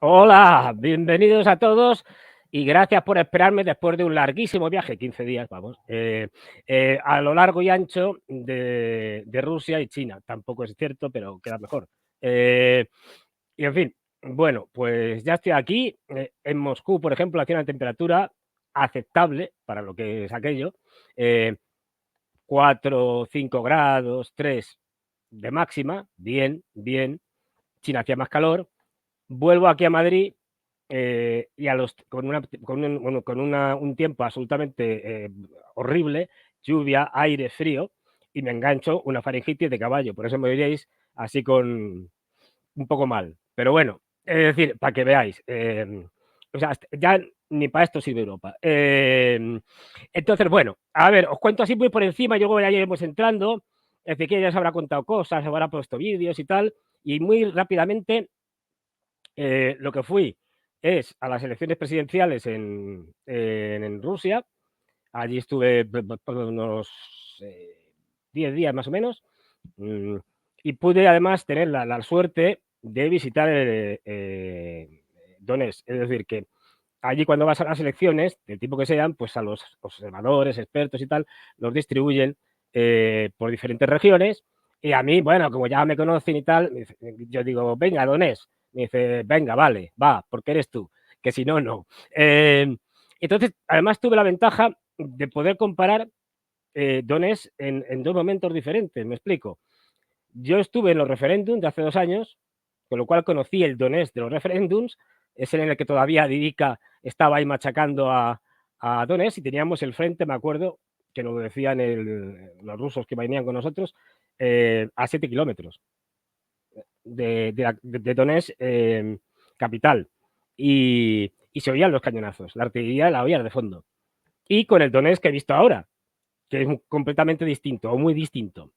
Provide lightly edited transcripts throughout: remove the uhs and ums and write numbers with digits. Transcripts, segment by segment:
Hola, bienvenidos a todos y gracias por esperarme después de un larguísimo viaje, 15 días, vamos, a lo largo y ancho de Rusia y China. Tampoco es cierto, pero queda mejor. Y en fin, bueno, pues ya estoy aquí. En Moscú, por ejemplo, hacía una temperatura aceptable para lo que es aquello. 4, 5 grados, 3 de máxima, bien, bien. China hacía más calor. Vuelvo aquí a Madrid y con un tiempo absolutamente horrible, lluvia, aire, frío, y me engancho una faringitis de caballo. Por eso me diréis así con un poco mal. Pero bueno, es decir, para que veáis, o sea, ya ni para esto sirve Europa. Entonces, bueno, a ver, os cuento así muy por encima, y luego ya iremos entrando. Ezequiel ya os habrá contado cosas, os habrá puesto vídeos y tal, y muy rápidamente lo que fui es a las elecciones presidenciales en Rusia. Allí estuve unos 10 días más o menos. mm, y pude además tener la suerte de visitar Donetsk. Es decir, que allí cuando vas a las elecciones, del tipo que sean, pues a los observadores, expertos y tal, los distribuyen por diferentes regiones. Y a mí, bueno, como ya me conocen y tal, yo digo, venga, Donetsk. Me dice, venga, vale, va, porque eres tú, que si no, no. Entonces, además tuve la ventaja de poder comparar Donetsk en dos momentos diferentes, me explico. Yo estuve en los referéndums de hace 2 años, con lo cual conocí el Donetsk de los referéndums, es en el que todavía Didica estaba ahí machacando a Donetsk y teníamos el frente, me acuerdo, que lo decían los rusos que venían con nosotros, a 7 kilómetros de Donetsk capital. Y se oían los cañonazos, la artillería la oía de fondo. Y con el Donetsk que he visto ahora, que es completamente distinto o muy distinto.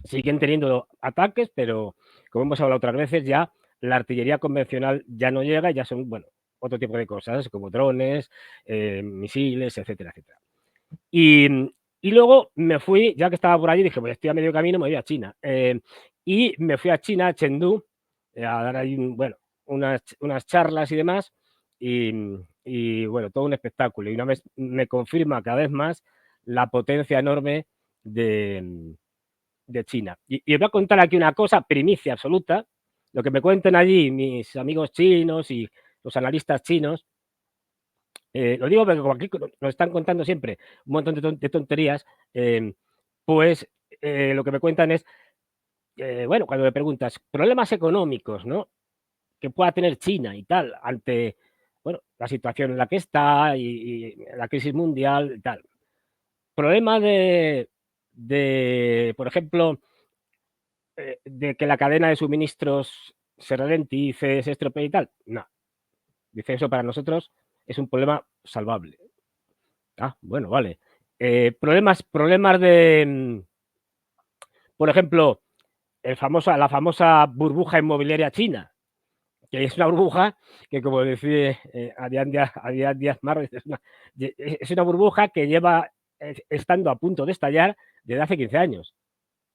Siguen teniendo ataques, pero como hemos hablado otras veces, ya la artillería convencional ya no llega, ya son, bueno, otro tipo de cosas, como drones, misiles, etcétera, etcétera. Y, y luego me fui, ya que estaba por allí, dije, pues estoy a medio camino, me voy a China. Y me fui a China, a Chengdu, a dar ahí, bueno, unas charlas y demás. Y bueno, todo un espectáculo. Y una vez me confirma cada vez más la potencia enorme de China. Y os voy a contar aquí una cosa, primicia absoluta, lo que me cuentan allí mis amigos chinos y los analistas chinos. Lo digo porque como aquí nos están contando siempre un montón de tonterías, pues lo que me cuentan es, bueno, cuando me preguntas problemas económicos, ¿no? Que pueda tener China y tal ante, bueno, la situación en la que está y la crisis mundial y tal. Problema por ejemplo, de que la cadena de suministros se ralentice, se estropee y tal. No. Dice, eso para nosotros es un problema salvable. Ah, bueno, vale. Problemas de, por ejemplo, la famosa burbuja inmobiliaria china, que es una burbuja que, como decía Adrián Díaz Marro, es una burbuja que lleva estando a punto de estallar desde hace 15 años.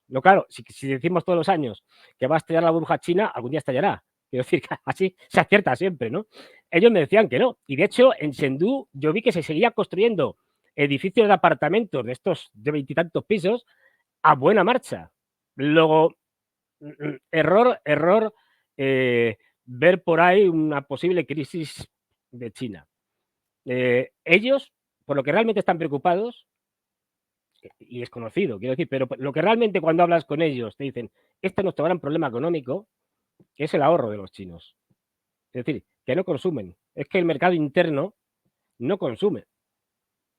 No, claro, si decimos todos los años que va a estallar la burbuja china, algún día estallará. Quiero decir que así se acierta siempre, ¿no? Ellos me decían que no. Y de hecho, en Chengdu yo vi que se seguía construyendo edificios de apartamentos de estos de 20 y tantos pisos a buena marcha. Luego, error, ver por ahí una posible crisis de China. Ellos, por lo que realmente están preocupados, y es conocido, quiero decir, pero lo que realmente cuando hablas con ellos te dicen, este es nuestro gran problema económico, es el ahorro de los chinos. Es decir, que no consumen. Es que el mercado interno no consume.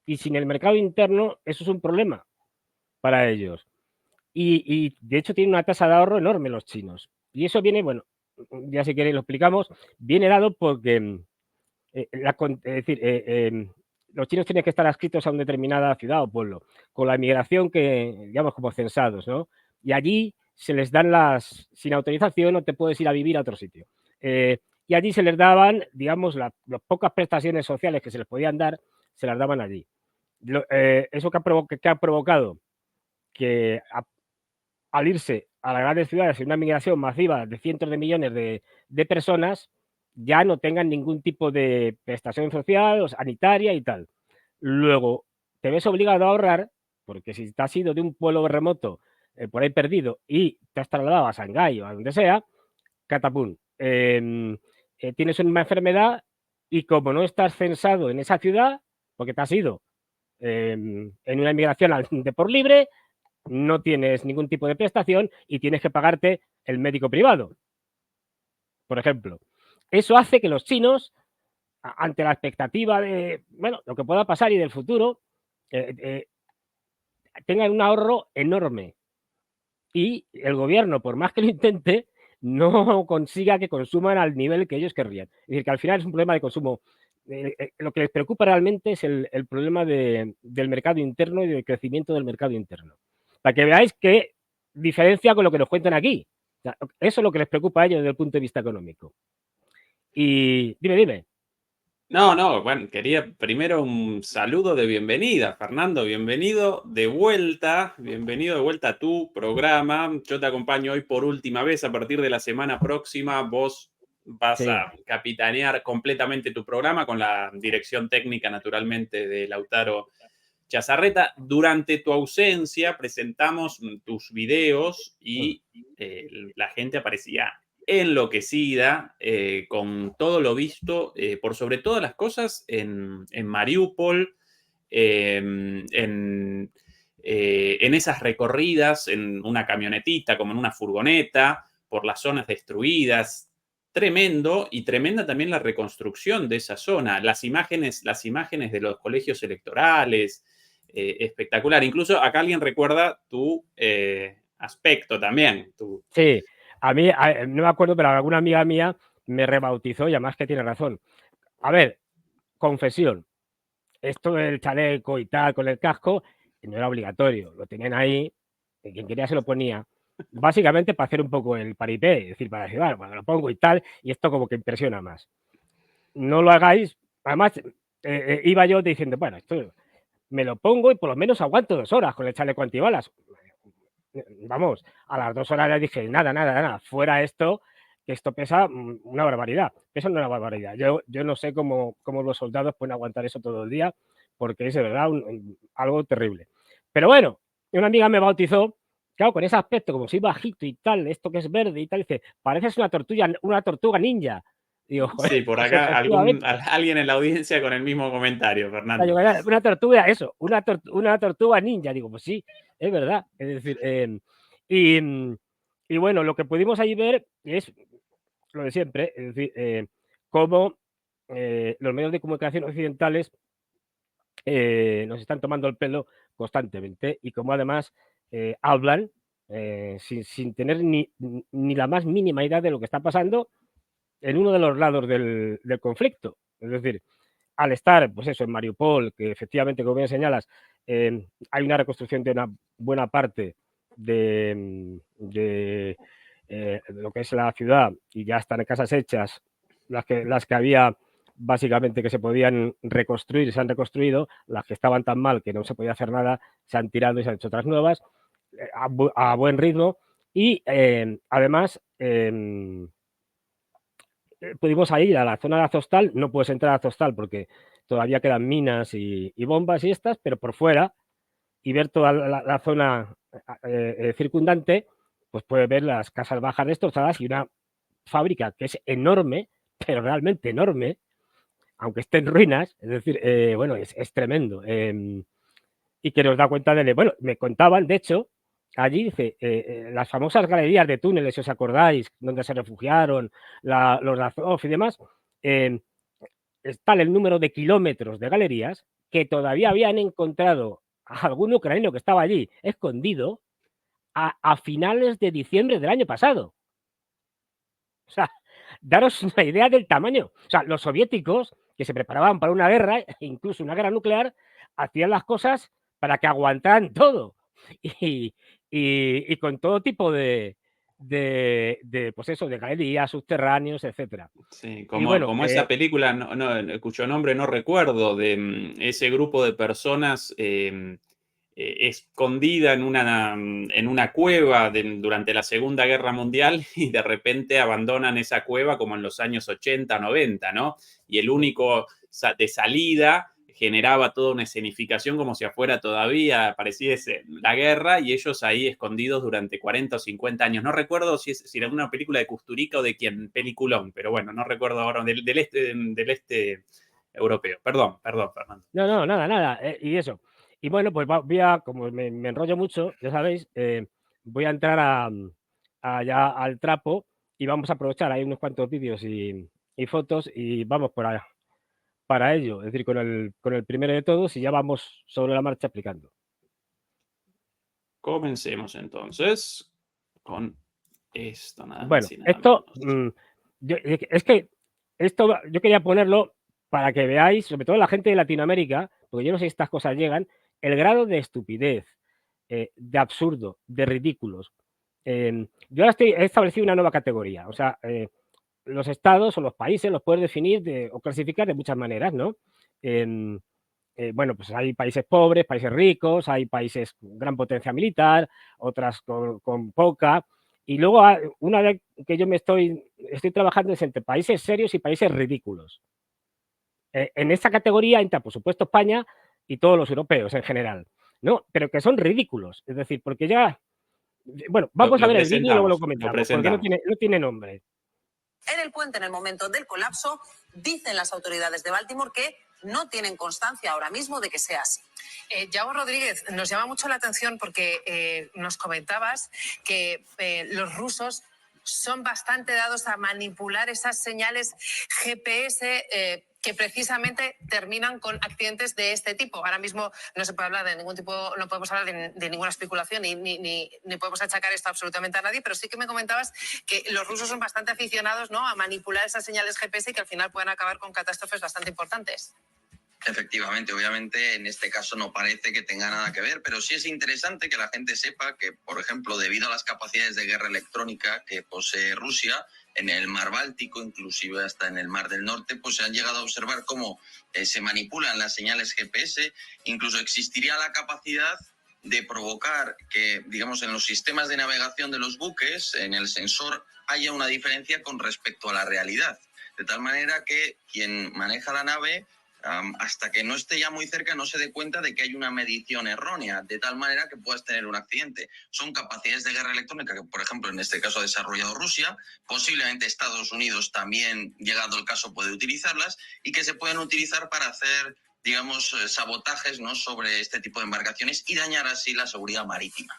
Y sin el mercado interno, eso es un problema para ellos. Y de hecho tienen una tasa de ahorro enorme los chinos. Y eso viene, bueno, ya si queréis lo explicamos, viene dado porque, es decir, los chinos tienen que estar adscritos a una determinada ciudad o pueblo, con la inmigración que, digamos, como censados, ¿no? Y allí se les dan sin autorización, no te puedes ir a vivir a otro sitio. Y allí se les daban, digamos, las pocas prestaciones sociales que se les podían dar, se las daban allí. Eso que ha provocado que al irse a las grandes ciudades en una migración masiva de cientos de millones de personas, ya no tengan ningún tipo de prestación social o sanitaria y tal. Luego, te ves obligado a ahorrar, porque si te has ido de un pueblo remoto por ahí perdido y te has trasladado a Shanghái o a donde sea, catapum, tienes una enfermedad y como no estás censado en esa ciudad, porque te has ido en una inmigración de por libre, no tienes ningún tipo de prestación y tienes que pagarte el médico privado, por ejemplo. Eso hace que los chinos, ante la expectativa de, bueno, lo que pueda pasar y del futuro, tengan un ahorro enorme. Y el gobierno, por más que lo intente, no consiga que consuman al nivel que ellos querrían. Es decir, que al final es un problema de consumo. Lo que les preocupa realmente es el problema del mercado interno y del crecimiento del mercado interno. Para que veáis qué diferencia con lo que nos cuentan aquí. O sea, eso es lo que les preocupa a ellos desde el punto de vista económico. Y dime. No, bueno, quería primero un saludo de bienvenida, Fernando, bienvenido de vuelta a tu programa. Yo te acompaño hoy por última vez, a partir de la semana próxima vos vas Sí. a capitanear completamente tu programa con la dirección técnica, naturalmente, de Lautaro Chazarreta. Durante tu ausencia presentamos tus videos y la gente aparecía enloquecida con todo lo visto, por sobre todas las cosas, en Mariupol, en esas recorridas, en una camionetita, como en una furgoneta, por las zonas destruidas. Tremendo, y tremenda también la reconstrucción de esa zona. Las imágenes de los colegios electorales, espectacular. Incluso acá alguien recuerda tu aspecto también. Sí, a mí no me acuerdo, pero alguna amiga mía me rebautizó y además que tiene razón. A ver, confesión, esto del chaleco y tal con el casco no era obligatorio, lo tenían ahí, y quien quería se lo ponía, básicamente para hacer un poco el paripé, es decir, para decir, bueno, lo pongo y tal, y esto como que impresiona más. No lo hagáis, además iba yo diciendo, bueno, esto me lo pongo y por lo menos aguanto 2 horas con el chaleco antibalas. Vamos, a las 2 horas ya dije, nada, fuera esto, que esto pesa una barbaridad. Pesa una barbaridad. Yo no sé cómo los soldados pueden aguantar eso todo el día, porque es de verdad algo terrible. Pero bueno, una amiga me bautizó, claro, con ese aspecto, como soy bajito y tal, esto que es verde y tal, dice, pareces una tortuga ninja. Digo, joder, Sí, por pues acá efectivamente, alguien en la audiencia con el mismo comentario, Fernando. una tortuga, eso, una tortuga ninja. Digo, pues sí, es verdad. Es decir, y, y bueno, lo que pudimos ahí ver es lo de siempre, es decir, cómo los medios de comunicación occidentales nos están tomando el pelo constantemente y cómo además hablan sin tener ni la más mínima idea de lo que está pasando en uno de los lados del conflicto. Es decir, al estar, pues eso, en Mariupol, que efectivamente, como bien señalas, hay una reconstrucción de una buena parte de lo que es la ciudad y ya están en casas hechas, las que había básicamente que se podían reconstruir, se han reconstruido, las que estaban tan mal que no se podía hacer nada, se han tirado y se han hecho otras nuevas a buen ritmo y además pudimos ir a la zona de Azostal, no puedes entrar a Azostal porque todavía quedan minas y bombas y estas, pero por fuera y ver toda la zona circundante, pues puedes ver las casas bajas destrozadas y una fábrica que es enorme, pero realmente enorme, aunque esté en ruinas, es decir, bueno, es tremendo. Y que nos da cuenta de, bueno, me contaban, de hecho, allí dice, las famosas galerías de túneles, si os acordáis, donde se refugiaron los Azov y demás, está el número de kilómetros de galerías que todavía habían encontrado a algún ucraniano que estaba allí escondido a finales de diciembre del año pasado. O sea, daros una idea del tamaño. O sea, los soviéticos, que se preparaban para una guerra, incluso una guerra nuclear, hacían las cosas para que aguantaran todo. Y con todo tipo pues eso, de galerías, subterráneos, etcétera. Sí, Y bueno, como esa película cuyo nombre no recuerdo, de ese grupo de personas escondida en una cueva durante la Segunda Guerra Mundial y de repente abandonan esa cueva como en los años 80, 90, ¿no? Y el único de salida generaba toda una escenificación como si afuera todavía pareciese la guerra y ellos ahí escondidos durante 40 o 50 años. No recuerdo si era una película de Kusturica o de quién, peliculón, pero bueno, no recuerdo ahora, del este europeo. Perdón, Fernando. No, nada. Y eso. Y bueno, pues como me enrollo mucho, ya sabéis, voy a entrar allá al trapo y vamos a aprovechar. Hay unos cuantos vídeos y fotos y vamos para ello. Es decir, con el primero de todos y ya vamos sobre la marcha aplicando. Comencemos entonces con esto, nada más Bueno, y nada esto, menos. es que esto yo quería ponerlo para que veáis, sobre todo la gente de Latinoamérica, porque yo no sé si estas cosas llegan, el grado de estupidez, de absurdo, de ridículos. Yo ahora he establecido una nueva categoría, o sea, los estados o los países los puedes definir o clasificar de muchas maneras, ¿no? Bueno, pues hay países pobres, países ricos, hay países con gran potencia militar, otras con poca. Y luego una vez que yo estoy trabajando es entre países serios y países ridículos. En esta categoría entra, por supuesto, España y todos los europeos en general, ¿no? Pero que son ridículos. Es decir, porque ya. Bueno, vamos a ver el vídeo y luego lo comentamos, porque no tiene nombre. En el puente, en el momento del colapso, dicen las autoridades de Baltimore que no tienen constancia ahora mismo de que sea así. Yago Rodríguez, nos llama mucho la atención porque nos comentabas que los rusos son bastante dados a manipular esas señales GPS que precisamente terminan con accidentes de este tipo. Ahora mismo no se puede hablar de ningún tipo, no podemos hablar de ninguna especulación ni podemos achacar esto absolutamente a nadie, pero sí que me comentabas que los rusos son bastante aficionados, ¿no?, a manipular esas señales GPS y que al final pueden acabar con catástrofes bastante importantes. Efectivamente, obviamente en este caso no parece que tenga nada que ver, pero sí es interesante que la gente sepa que, por ejemplo, debido a las capacidades de guerra electrónica que posee Rusia en el mar Báltico, inclusive hasta en el mar del Norte, pues se han llegado a observar cómo se manipulan las señales GPS. Incluso existiría la capacidad de provocar que, digamos, en los sistemas de navegación de los buques, en el sensor, haya una diferencia con respecto a la realidad. De tal manera que quien maneja la nave, hasta que no esté ya muy cerca, no se dé cuenta de que hay una medición errónea, de tal manera que puedas tener un accidente. Son capacidades de guerra electrónica que, por ejemplo, en este caso ha desarrollado Rusia, posiblemente Estados Unidos también, llegado el caso, puede utilizarlas, y que se pueden utilizar para hacer, digamos, sabotajes, ¿no?, sobre este tipo de embarcaciones y dañar así la seguridad marítima.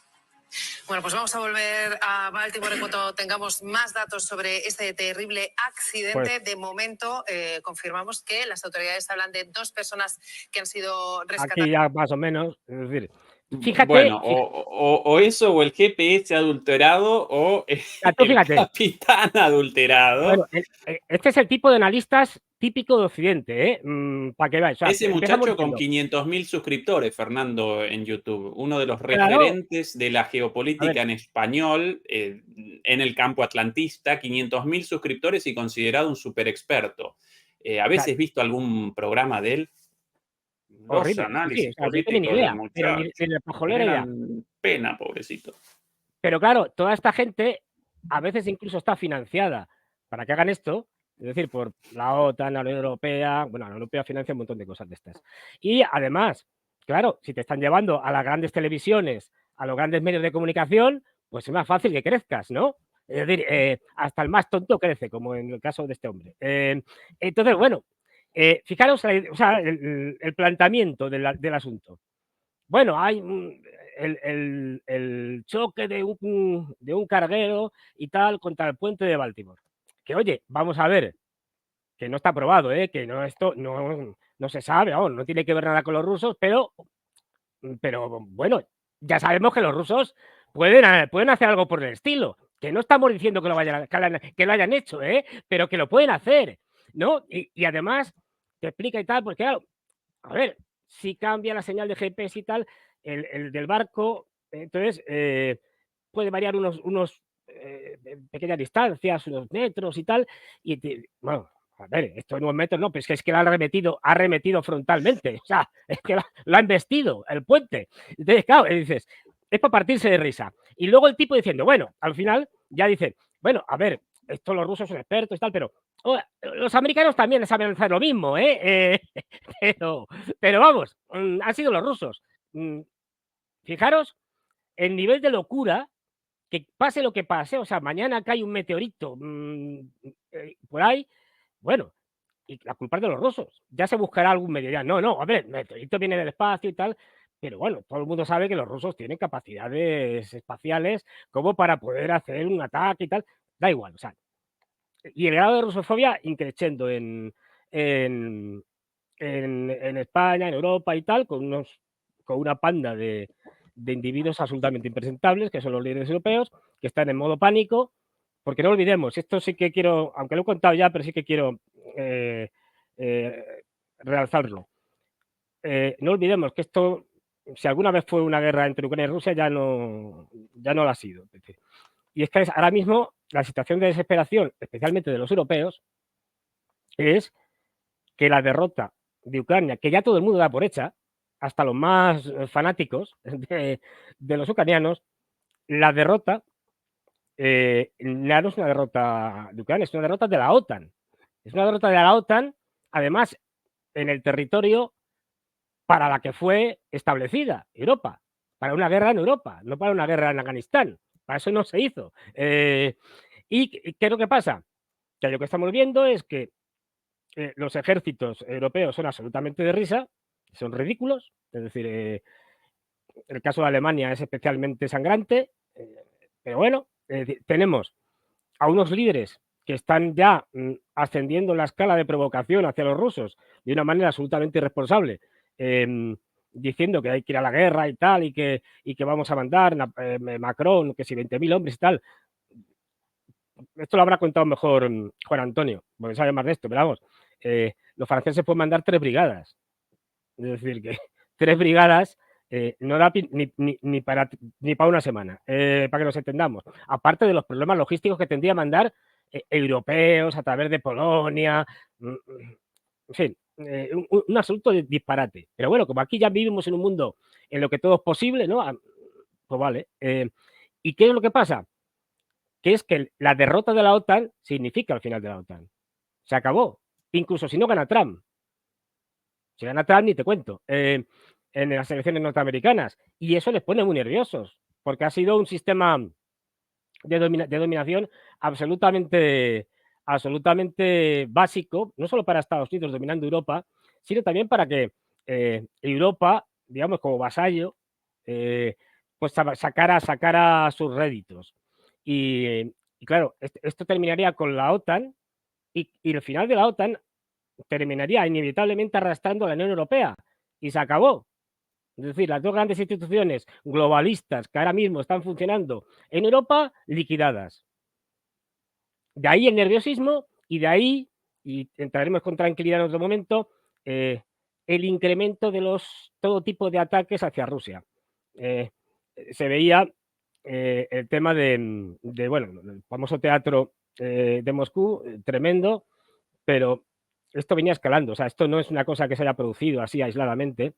Bueno, pues vamos a volver a Baltimore en cuanto tengamos más datos sobre este terrible accidente. Pues, de momento, confirmamos que las autoridades hablan de 2 personas que han sido rescatadas. aquí ya más o menos, es decir, fíjate. Bueno, o eso, o el GPS adulterado, o Tú el fíjate. capitán adulterado. Bueno, este es el tipo de analistas típico de Occidente, ¿eh? Para que veáis. O sea, Ese muchacho con diciendo, 500.000 suscriptores, Fernando, en YouTube, uno de los claro, referentes de la a ver, geopolítica en español en el campo atlantista, 500.000 suscriptores y considerado un super experto. ¿A o sea, veces visto algún programa de él? Los horrible. Sí, o análisis sea, yo no tenía ni políticos del idea, pero ni muchacho de pajolera idea. generan pena, pobrecito. Pero claro, toda esta gente a veces incluso está financiada para que hagan esto, es decir, por la OTAN, la Unión Europea. Bueno, la Unión Europea financia un montón de cosas de estas. Y además, claro, si te están llevando a las grandes televisiones, a los grandes medios de comunicación, pues es más fácil que crezcas, ¿no? Es decir, hasta el más tonto crece, como en el caso de este hombre. Entonces, bueno, fijaros o sea, el planteamiento del asunto. Bueno, hay el choque de un carguero y tal contra el puente de Baltimore. Que oye, vamos a ver, que no está probado, que no, esto no se sabe, no tiene que ver nada con los rusos, pero bueno, ya sabemos que los rusos pueden hacer algo por el estilo. Que no estamos diciendo que lo hayan hecho, pero que lo pueden hacer, ¿no? Y además te explica y tal, porque claro, a ver, si cambia la señal de GPS y tal, el del barco, entonces puede variar unos pequeñas distancias, unos metros y tal, bueno, A ver, esto en 9 metros no, pero es que lo ha arremetido frontalmente. O sea, es que lo ha embestido el puente. Entonces, claro, dices, es para partirse de risa. Y luego el tipo diciendo, bueno, al final ya dice, bueno, a ver, esto los rusos son expertos y tal, pero los americanos también saben hacer lo mismo, ¿eh? Pero vamos, han sido los rusos. Fijaros el nivel de locura, que pase lo que pase, o sea, mañana cae un meteorito por ahí, bueno, y la culpa es de los rusos. Ya se buscará algún medio. Ya, no, a ver, el meteorito viene del espacio y tal, pero bueno, todo el mundo sabe que los rusos tienen capacidades espaciales como para poder hacer un ataque y tal. Da igual, o sea, y el grado de rusofobia increciendo en España, en Europa y tal, con una panda de individuos absolutamente impresentables, que son los líderes europeos, que están en modo pánico, porque no olvidemos, esto sí que quiero, aunque lo he contado ya, pero sí que quiero realzarlo. No olvidemos que esto, si alguna vez fue una guerra entre Ucrania y Rusia, ya no lo ha sido. Y es que ahora mismo la situación de desesperación, especialmente de los europeos, es que la derrota de Ucrania, que ya todo el mundo da por hecha, hasta los más fanáticos de los ucranianos, la derrota no es una derrota de Ucrania, es una derrota de la OTAN. Es una derrota de la OTAN, además, en el territorio para la que fue establecida Europa, para una guerra en Europa, no para una guerra en Afganistán. Para eso no se hizo. ¿Y qué es lo que pasa? Que lo que estamos viendo es que los ejércitos europeos son absolutamente de risa, son ridículos, es decir, el caso de Alemania es especialmente sangrante, pero bueno, tenemos a unos líderes que están ya ascendiendo la escala de provocación hacia los rusos de una manera absolutamente irresponsable, diciendo que hay que ir a la guerra y tal, y que vamos a mandar Macron, que si 20.000 hombres y tal. Esto lo habrá contado mejor Juan Antonio, porque sabe más de esto, pero vamos, los franceses pueden mandar 3 brigadas. Es decir, que 3 brigadas no da ni para una semana, para que nos entendamos. Aparte de los problemas logísticos que tendría mandar europeos a través de Polonia, en fin, un absoluto disparate. Pero bueno, como aquí ya vivimos en un mundo en lo que todo es posible, ¿no? Pues vale. ¿Y qué es lo que pasa? Que es que la derrota de la OTAN significa el final de la OTAN. Se acabó. Incluso si no gana Trump. Si gana Trump, ni te cuento. En las elecciones norteamericanas. Y eso les pone muy nerviosos. Porque ha sido un sistema de dominación absolutamente básico, no solo para Estados Unidos dominando Europa, sino también para que Europa, digamos, como vasallo, pues sacara sus réditos. Y claro, esto terminaría con la OTAN y el final de la OTAN terminaría inevitablemente arrastrando a la Unión Europea y se acabó. Es decir, las 2 grandes instituciones globalistas que ahora mismo están funcionando en Europa, liquidadas. De ahí el nerviosismo y de ahí, y entraremos con tranquilidad en otro momento, el incremento de todo tipo de ataques hacia Rusia. Se veía el tema bueno, el famoso teatro de Moscú, tremendo, pero esto venía escalando. O sea, esto no es una cosa que se haya producido así aisladamente.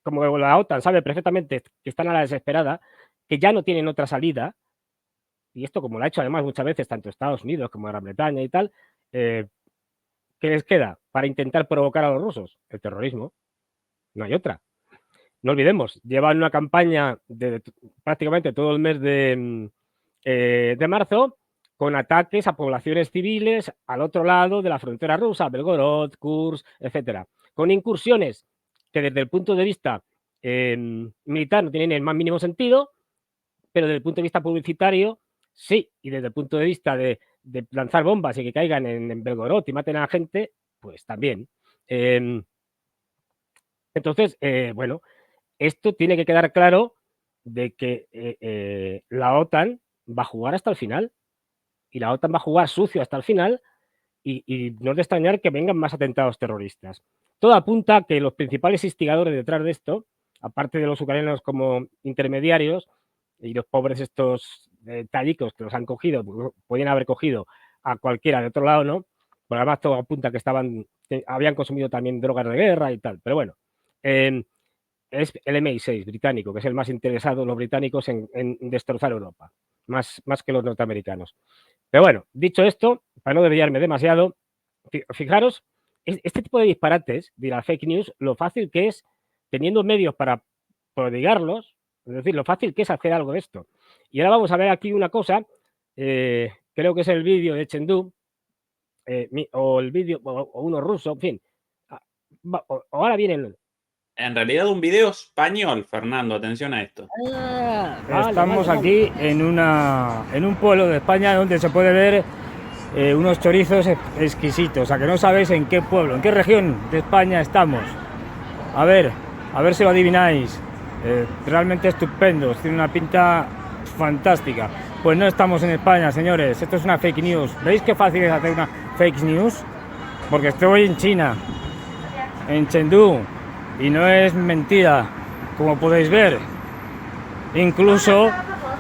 Como la OTAN sabe perfectamente que están a la desesperada, que ya no tienen otra salida, y esto como lo ha hecho además muchas veces tanto Estados Unidos como Gran Bretaña y tal, ¿qué les queda para intentar provocar a los rusos? El terrorismo. No hay otra. No olvidemos, llevan una campaña de prácticamente todo el mes de marzo con ataques a poblaciones civiles al otro lado de la frontera rusa, Belgorod, Kursk, etcétera, con incursiones que desde el punto de vista militar no tienen el más mínimo sentido, pero desde el punto de vista publicitario sí, y desde el punto de vista de lanzar bombas y que caigan en Belgorod y maten a la gente, pues también. Entonces, bueno, esto tiene que quedar claro de que la OTAN va a jugar hasta el final y la OTAN va a jugar sucio hasta el final y no es de extrañar que vengan más atentados terroristas. Todo apunta a que los principales instigadores detrás de esto, aparte de los ucranianos como intermediarios y los pobres estos tayikos que los han cogido, podrían haber cogido a cualquiera de otro lado, ¿no? Porque además todo apunta que habían consumido también drogas de guerra y tal. Pero bueno, es el MI6 británico, que es el más interesado, los británicos, en destrozar Europa, más que los norteamericanos. Pero bueno, dicho esto, para no desviarme demasiado, fijaros, este tipo de disparates de la fake news, lo fácil que es, teniendo medios para prodigarlos, es decir, lo fácil que es hacer algo de esto. Y ahora vamos a ver aquí una cosa, creo que es el vídeo de Chengdu, o el vídeo, o uno ruso, en fin. Ahora vienen. En realidad un video español, Fernando, atención a esto. Estamos aquí en un pueblo de España donde se puede ver unos chorizos exquisitos. A que no sabéis en qué pueblo, en qué región de España estamos. A ver si lo adivináis. Realmente estupendos, tiene una pinta fantástica. Pues no estamos en España, señores, esto es una fake news. ¿Veis qué fácil es hacer una fake news? Porque estoy en China, en Chengdu, y no es mentira, como podéis ver. Incluso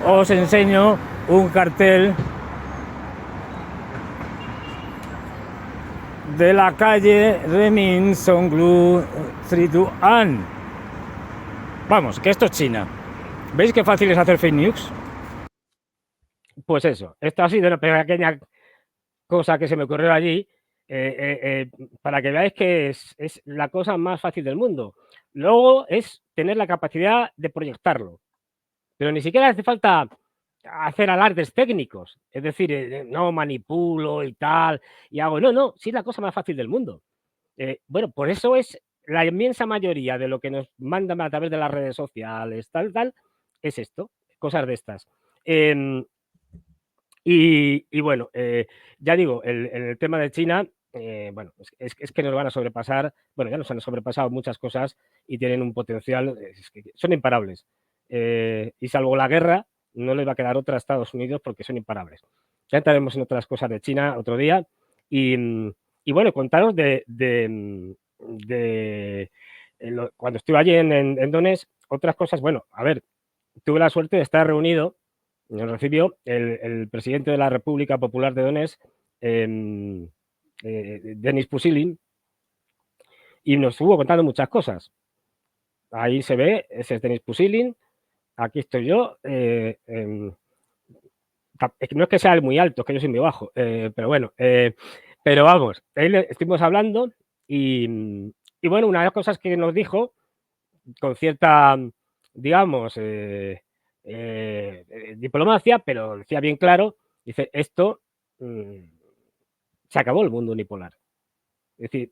os enseño un cartel de la calle Remin Songlu Trituan. Vamos, que esto es China. ¿Veis qué fácil es hacer fake news? Pues eso, esto ha sido una pequeña cosa que se me ocurrió allí, para que veáis que es la cosa más fácil del mundo. Luego es tener la capacidad de proyectarlo, pero ni siquiera hace falta hacer alardes técnicos, es decir, no manipulo y tal, y hago, no, sí es la cosa más fácil del mundo. Bueno, por eso es la inmensa mayoría de lo que nos mandan a través de las redes sociales, tal, es esto, cosas de estas. Y bueno, ya digo, el tema de China, bueno, es que nos van a sobrepasar, bueno, ya nos han sobrepasado muchas cosas y tienen un potencial, que son imparables. Y salvo la guerra, no les va a quedar otra a Estados Unidos porque son imparables. Ya entraremos en otras cosas de China otro día. Y bueno, contaros cuando estuve allí en Donetsk, otras cosas. Bueno, a ver, tuve la suerte de estar reunido. Nos recibió el presidente de la República Popular de Donetsk, Denis Pushilin, y nos estuvo contando muchas cosas. Ahí se ve, ese es Denis Pushilin, aquí estoy yo. No es que sea muy alto, es que yo soy muy bajo, pero bueno, pero vamos, ahí estuvimos hablando y bueno, una de las cosas que nos dijo con cierta, digamos, diplomacia, pero decía bien claro, dice, esto se acabó el mundo unipolar. Es decir,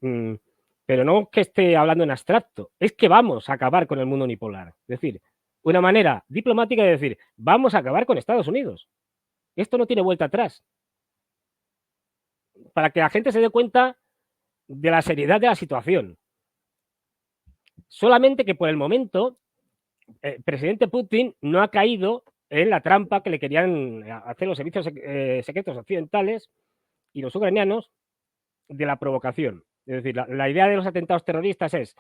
pero no que esté hablando en abstracto, es que vamos a acabar con el mundo unipolar. Es decir, una manera diplomática de decir, vamos a acabar con Estados Unidos. Esto no tiene vuelta atrás. Para que la gente se dé cuenta de la seriedad de la situación. Solamente que por el momento el presidente Putin no ha caído en la trampa que le querían hacer los servicios secretos occidentales y los ucranianos de la provocación. Es decir, la idea de los atentados terroristas es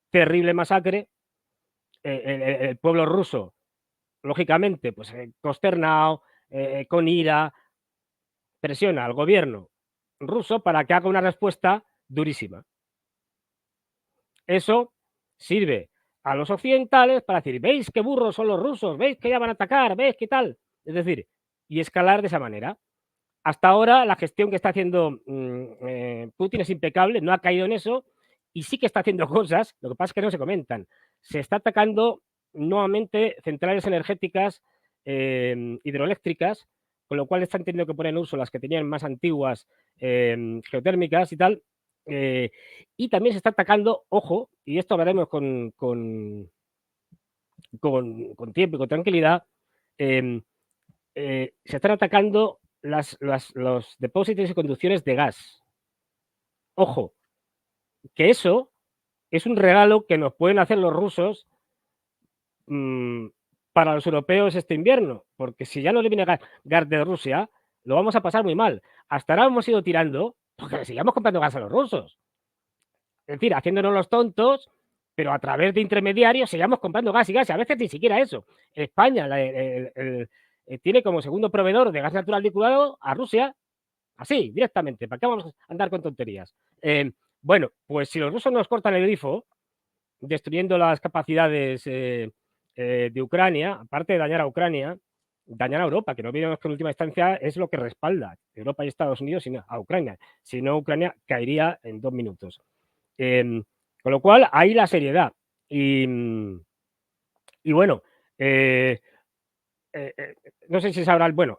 terrible masacre, el pueblo ruso, lógicamente, pues consternado, con ira, presiona al gobierno ruso para que haga una respuesta durísima. Eso sirve a los occidentales para decir, ¿veis qué burros son los rusos? ¿Veis que ya van a atacar? ¿Veis qué tal? Es decir, y escalar de esa manera. Hasta ahora la gestión que está haciendo Putin es impecable, no ha caído en eso y sí que está haciendo cosas, lo que pasa es que no se comentan. Se está atacando nuevamente centrales energéticas hidroeléctricas, con lo cual están teniendo que poner en uso las que tenían más antiguas geotérmicas y tal. Y también se está atacando, ojo, y esto hablaremos con tiempo y con tranquilidad, se están atacando los depósitos y conducciones de gas. Ojo, que eso es un regalo que nos pueden hacer los rusos para los europeos este invierno, porque si ya no le viene gas de Rusia, lo vamos a pasar muy mal. Hasta ahora hemos ido tirando porque le sigamos comprando gas a los rusos. Es decir, haciéndonos los tontos, pero a través de intermediarios sigamos comprando gas y gas, y a veces ni siquiera eso. España tiene como segundo proveedor de gas natural licuado a Rusia, Así, directamente. ¿Para qué vamos a andar con tonterías? Bueno, pues si los rusos nos cortan el grifo, destruyendo las capacidades de Ucrania, aparte de dañar a Ucrania, dañar a Europa, que no olvidemos que en última instancia es lo que respalda Europa y Estados Unidos a Ucrania. Si no, Ucrania caería en 2 minutos. Con lo cual, ahí la seriedad. Y bueno, no sé si sabrán, bueno,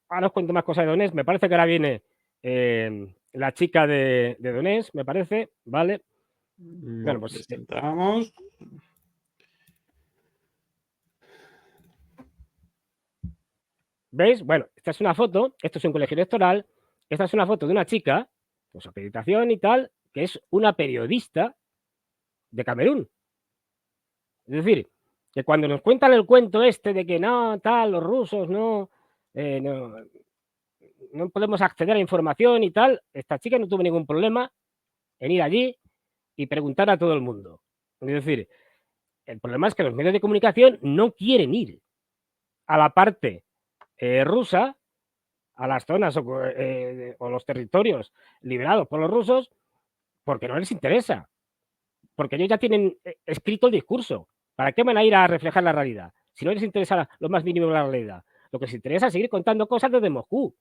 ahora os cuento más cosas de Donetsk. Me parece que ahora viene la chica de Donetsk, me parece, ¿vale? Bueno, pues presentamos. ¿Veis? Bueno, esta es una foto, esto es un colegio electoral, esta es una foto de una chica, con su acreditación y tal, que es una periodista de Camerún. Es decir, que cuando nos cuentan el cuento este de que no, tal, los rusos no podemos acceder a información y tal, esta chica no tuvo ningún problema en ir allí y preguntar a todo el mundo. Es decir, el problema es que los medios de comunicación no quieren ir a la parte rusa, a las zonas o los territorios liberados por los rusos, porque no les interesa, porque ellos ya tienen escrito el discurso. ¿Para qué van a ir a reflejar la realidad? Si no les interesa lo más mínimo la realidad. Lo que les interesa es seguir contando cosas desde Moscú.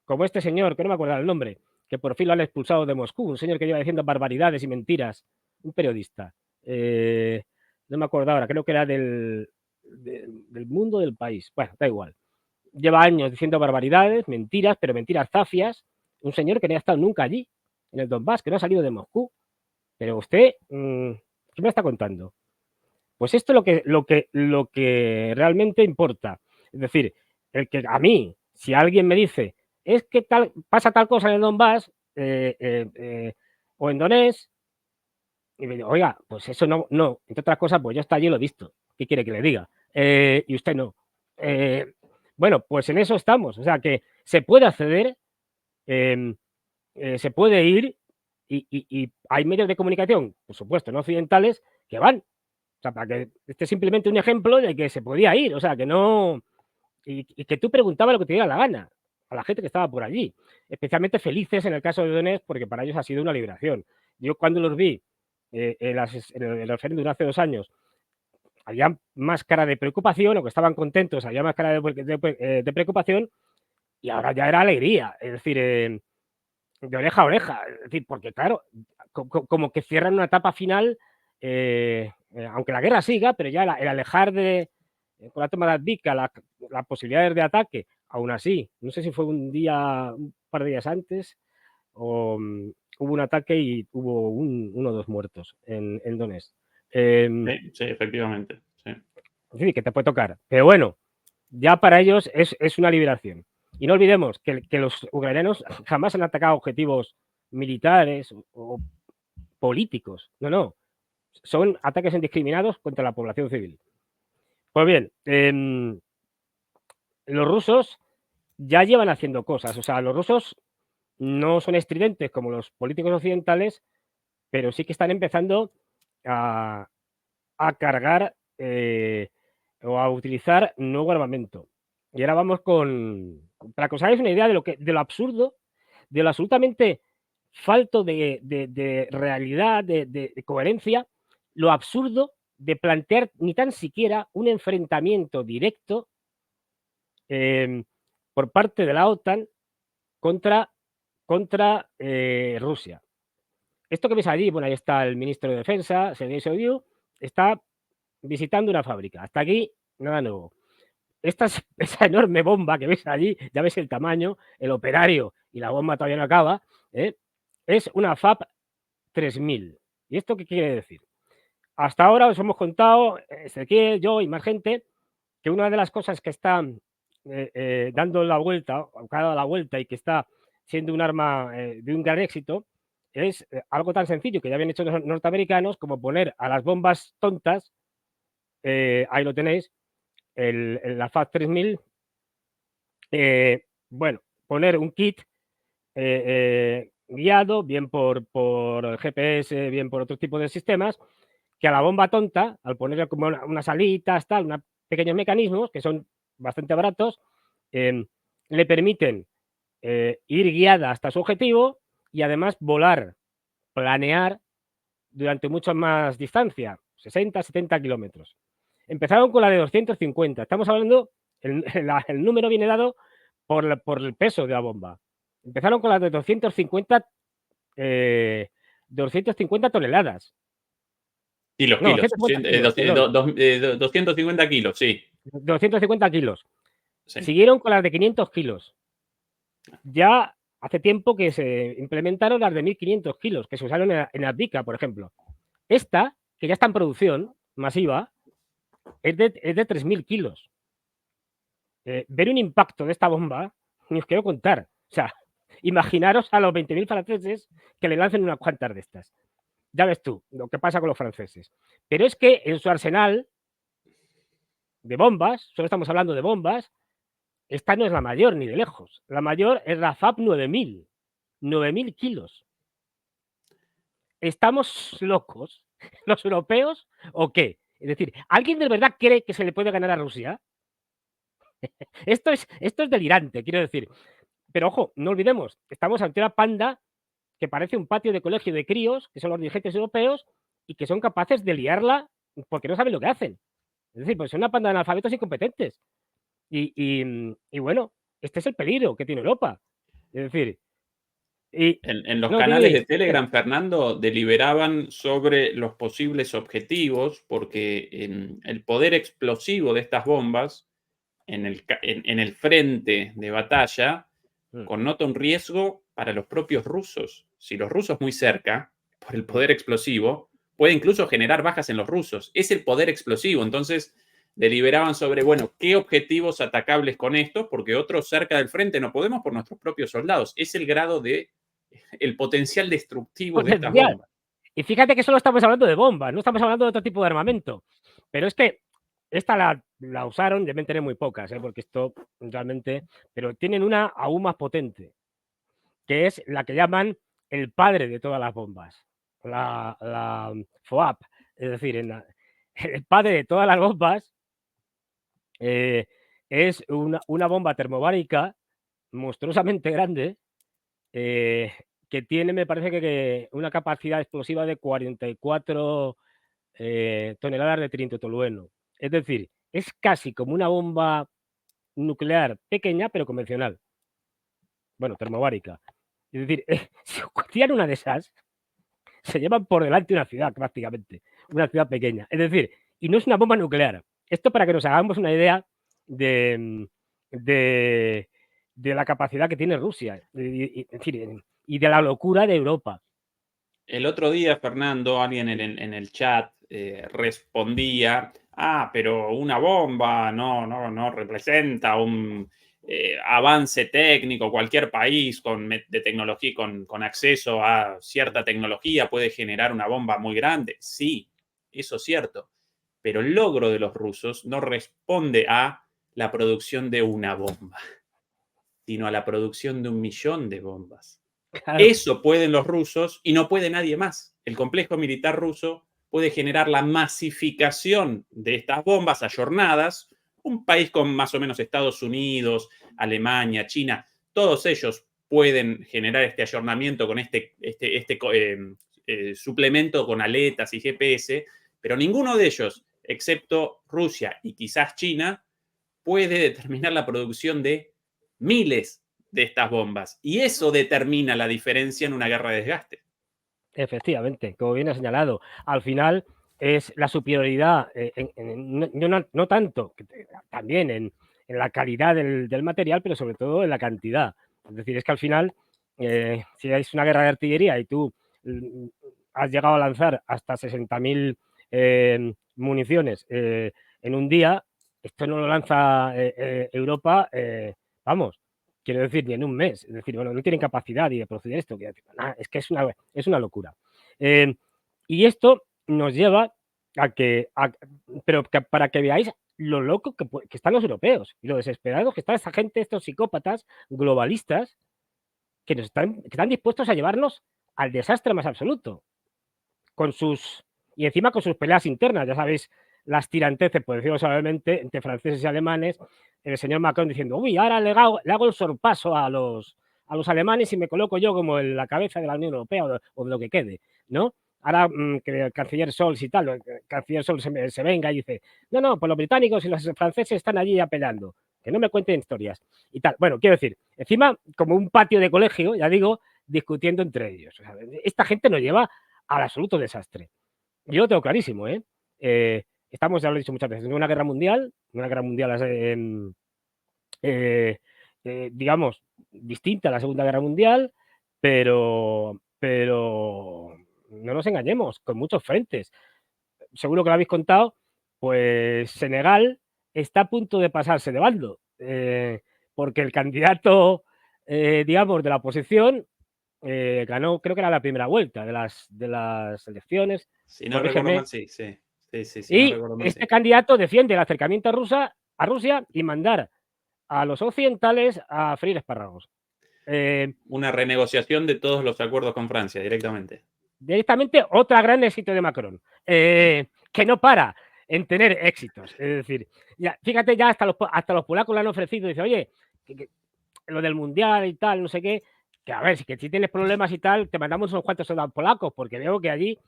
Como este señor, que no me acuerdo el nombre, que por fin lo han expulsado de Moscú, un señor que lleva diciendo barbaridades y mentiras, un periodista. No me acuerdo ahora, creo que era del Mundo del País. Bueno, da igual. Lleva años diciendo barbaridades, mentiras, pero mentiras zafias. Un señor que no ha estado nunca allí, en el Donbass, que no ha salido de Moscú. Pero usted, ¿qué me está contando? Pues esto es lo que realmente importa. Es decir, el que a mí, si alguien me dice, es que pasa tal cosa en el Donbass o en Donetsk, y me digo, oiga, pues eso no, entre otras cosas, pues yo hasta allí lo he visto. ¿Qué quiere que le diga? Y usted no. Bueno, pues en eso estamos. O sea, que se puede acceder, se puede ir y hay medios de comunicación, por supuesto, no occidentales, que van. O sea, para que este es simplemente un ejemplo de que se podía ir. O sea, que no... Y que tú preguntabas lo que te diera la gana a la gente que estaba por allí. Especialmente felices en el caso de Donetsk, porque para ellos ha sido una liberación. Yo cuando los vi en el referéndum hace 2 años, había más cara de preocupación, o que estaban contentos, había más cara de preocupación, y ahora ya era alegría, es decir, de oreja a oreja, es decir, porque claro, como que cierran una etapa final, aunque la guerra siga, pero ya el alejar con la toma de Avdiivka, las posibilidades de ataque, aún así, no sé si fue un par de días antes, o hubo un ataque y hubo 1 o 2 muertos en Donetsk. Sí, efectivamente. Sí. Es decir, que te puede tocar. Pero bueno, ya para ellos es una liberación. Y no olvidemos que los ucranianos jamás han atacado objetivos militares o políticos. No. Son ataques indiscriminados contra la población civil. Pues bien, los rusos ya llevan haciendo cosas. O sea, los rusos no son estridentes como los políticos occidentales, pero sí que están empezando a cargar o a utilizar nuevo armamento. Y ahora vamos para que os hagáis una idea de lo absurdo, de lo absolutamente falto de realidad, de coherencia, lo absurdo de plantear ni tan siquiera un enfrentamiento directo por parte de la OTAN contra Rusia. Esto que ves allí, bueno, ahí está el ministro de Defensa, Sergei Shoigu, está visitando una fábrica. Hasta aquí, nada nuevo. Esa enorme bomba que ves allí, ya ves el tamaño, el operario y la bomba todavía no acaba, es una FAB 3000. ¿Y esto qué quiere decir? Hasta ahora os hemos contado, Ezequiel, yo y más gente, que una de las cosas que está dando la vuelta, o que ha dado la vuelta y que está siendo un arma de un gran éxito, es algo tan sencillo que ya habían hecho los norteamericanos como poner a las bombas tontas, ahí lo tenéis, la FAB 3000, bueno, poner un kit guiado, bien por GPS, bien por otro tipo de sistemas, que a la bomba tonta, al ponerle como unas alitas, pequeños mecanismos que son bastante baratos, le permiten ir guiada hasta su objetivo y además volar, planear durante mucha más distancia, 60, 70 kilómetros. Empezaron con la de 250. Estamos hablando, el número viene dado por el peso de la bomba. Empezaron con la de 250 toneladas. Kilos, No, kilos. 250 kilos, sí. 250 kilos. Sí. Siguieron con las de 500 kilos. Ya hace tiempo que se implementaron las de 1500 kilos, que se usaron en Abdica, por ejemplo. Esta, que ya está en producción masiva, es de 3000 kilos. Ver un impacto de esta bomba, ni os quiero contar. O sea, imaginaros a los 20.000 franceses que le lancen unas cuantas de estas. Ya ves tú lo que pasa con los franceses. Pero es que en su arsenal de bombas, solo estamos hablando de bombas, esta no es la mayor ni de lejos. La mayor es la FAB 9000. 9000 kilos. ¿Estamos locos los europeos o qué? Es decir, ¿alguien de verdad cree que se le puede ganar a Rusia? Esto es delirante, quiero decir. Pero ojo, no olvidemos, estamos ante una panda que parece un patio de colegio de críos, que son los dirigentes europeos, y que son capaces de liarla porque no saben lo que hacen. Es decir, pues son una panda de analfabetos incompetentes. Y bueno, este es el peligro que tiene Europa. Es decir, en los canales de Telegram, Fernando, deliberaban sobre los posibles objetivos, porque el poder explosivo de estas bombas en el frente de batalla connota un riesgo para los propios rusos. Si los rusos muy cerca, por el poder explosivo, puede incluso generar bajas en los rusos. Es el poder explosivo. Entonces, deliberaban sobre, bueno, qué objetivos atacables con esto, porque otros cerca del frente no podemos por nuestros propios soldados. Es el grado de el potencial destructivo de estas bombas. Y fíjate que solo estamos hablando de bombas, no estamos hablando de otro tipo de armamento. Pero es que esta la usaron, deben tener muy pocas, porque esto realmente... Pero tienen una aún más potente, que es la que llaman el padre de todas las bombas, la FOAP. Es decir, el padre de todas las bombas es una bomba termobárica monstruosamente grande, que tiene, me parece que una capacidad explosiva de 44 toneladas de trinitrotolueno. Es decir, es casi como una bomba nuclear pequeña, pero convencional. Bueno, termobárica. Es decir, si ocurriera una de esas, se llevan por delante una ciudad prácticamente, una ciudad pequeña. Es decir, y no es una bomba nuclear. Esto para que nos hagamos una idea de la capacidad que tiene Rusia, y de la locura de Europa. El otro día, Fernando, alguien en el chat respondía, pero una bomba no representa un avance técnico. Cualquier país de tecnología, con acceso a cierta tecnología puede generar una bomba muy grande. Sí, eso es cierto. Pero el logro de los rusos no responde a la producción de una bomba, sino a la producción de 1 millón de bombas. Claro. Eso pueden los rusos y no puede nadie más. El complejo militar ruso puede generar la masificación de estas bombas ayornadas. Un país con más o menos Estados Unidos, Alemania, China, todos ellos pueden generar este ayornamiento con suplemento con aletas y GPS, pero ninguno de ellos, excepto Rusia y quizás China, puede determinar la producción de miles de estas bombas. Y eso determina la diferencia en una guerra de desgaste. Efectivamente, como bien ha señalado, al final es la superioridad, no tanto, también en la calidad del material, pero sobre todo en la cantidad. Es decir, es que al final, si es una guerra de artillería y tú has llegado a lanzar hasta 60.000 municiones en un día, esto no lo lanza Europa, vamos, quiero decir, ni en un mes. Es decir, bueno, no tienen capacidad de producir esto. Es que es una locura. Y esto nos lleva para que veáis lo loco que están los europeos y lo desesperados que está esta gente, estos psicópatas globalistas que están dispuestos a llevarnos al desastre más absoluto. Y encima con sus peleas internas, ya sabéis, las tiranteces, por decirlo suavemente, entre franceses y alemanes, el señor Macron diciendo, uy, ahora le hago el sorpaso a los a los alemanes y me coloco yo como en la cabeza de la Unión Europea o de lo que quede, ¿no? Ahora que el canciller Scholz y tal, el canciller Scholz se venga y dice, no, pues los británicos y los franceses están allí apelando, que no me cuenten historias y tal. Bueno, quiero decir, encima como un patio de colegio, ya digo, discutiendo entre ellos. O sea, esta gente nos lleva al absoluto desastre. Yo lo tengo clarísimo, ¿eh? Estamos, ya lo he dicho muchas veces, en una guerra mundial digamos, distinta a la Segunda Guerra Mundial, pero no nos engañemos, con muchos frentes. Seguro que lo habéis contado, pues Senegal está a punto de pasarse de bando, porque el candidato, digamos, de la oposición ganó, creo que era la primera vuelta de las elecciones. Si no recuerdo Corrígeme. mal, sí. Y no recuerdo mal, este sí. candidato defiende el acercamiento a Rusia y mandar a los occidentales a freír espárragos. Una renegociación de todos los acuerdos con Francia directamente. Directamente otra gran éxito de Macron, que no para en tener éxitos. Es decir, ya, fíjate, ya hasta los polacos le han ofrecido, dice, oye, que lo del mundial y tal, no sé qué, que a ver, que si tienes problemas y tal, te mandamos unos cuantos soldados polacos, porque veo que allí